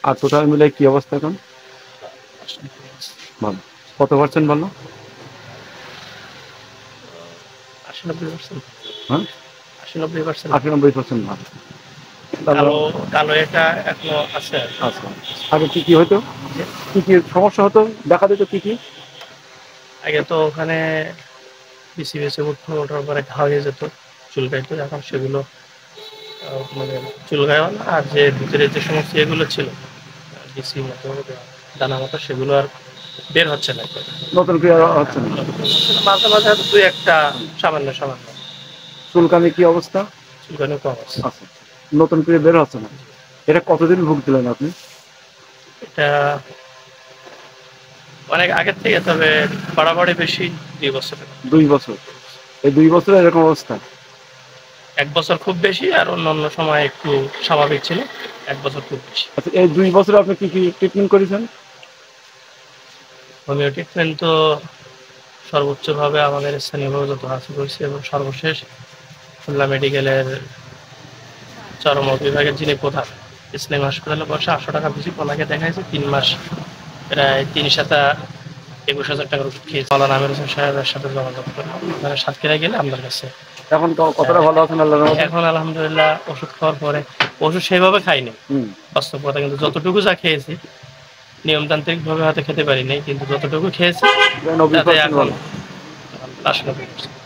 আর total মিলে কি অবস্থা এখন? ভালো। কত পার্সেন্ট ভালো? ৮০-৯০%। হ্যাঁ, ৮০-৯০%। ৯৮% ভালো। তাহলে কালো কালো এটা এখনো আছে আর কি। আচ্ছা, আগে কি কি হতো? কি কি সমস্যা হতো, দেখা দিত কি কি? আগে তো ওখানে বিসি ওঠার পরে ঘা হয়ে যেত, চুলকাইতো। এখন সেগুলো মানে চুলকায়ও না। আর যে ভিতরে যে সমস্ত এগুলো ছিল বিসি মতো দানা মতো, সেগুলো আর বের হচ্ছে না। নতুন করে হচ্ছে না? মাঝে মাঝে হয়তো দুই একটা সামান্য সামান্য চুলকানি কি অবস্থা? চুলকানি কম আছে। আচ্ছা, নতুন করে বের হচ্ছে না। এটা কতদিন ভুগছিলেন আপনি? এটা অনেক আগের থেকে, তবে বাড়াবাড়ি বেশি ২ বছর। ২ বছর? এই ২ বছরে এরকম অবস্থা? ১ বছর খুব বেশি, আর অন্য সময় একটু স্বাভাবিক ছিল। ১ বছর খুব বেশি। আচ্ছা, এই ২ বছরে আপনি কি কি ট্রিটমেন্ট করেছেন? হোমিও ট্রিটমেন্ট তো সর্বোচ্চভাবে আমাদের স্থানীয়ভাবে যত আছে করেছি, এবং সর্বশেষ খুলনা মেডিকেলের চরম বিভাগের যিনি প্রধান, ইসলামী হাসপাতালে বসে ৮০০ টাকা বেশি ওনাকে দেখাইছে। ৩ মাস প্রায় ৩,২১,০০০ টাকার ওষুধ খেয়েছি। মাওলানা আমির হোসেন সাহেবের সাথে যোগাযোগ করলাম, ওখানে সাতক্ষীরায় গেলে আপনার কাছে। এখন কতটা ভালো আছেন আল্লাহর রহমতে? এখন আলহামদুলিল্লাহ ওষুধ খাওয়ার পরে, ওষুধ সেইভাবে খাইনি হুম। বাস্তব কথা, কিন্তু যতটুকু যা খেয়েছি নিয়মতান্ত্রিকভাবে হয়তো খেতে পারি নাই, কিন্তু যতটুকু খেয়েছি তাতে 90% এখন ভালো। ৮০-৯০%।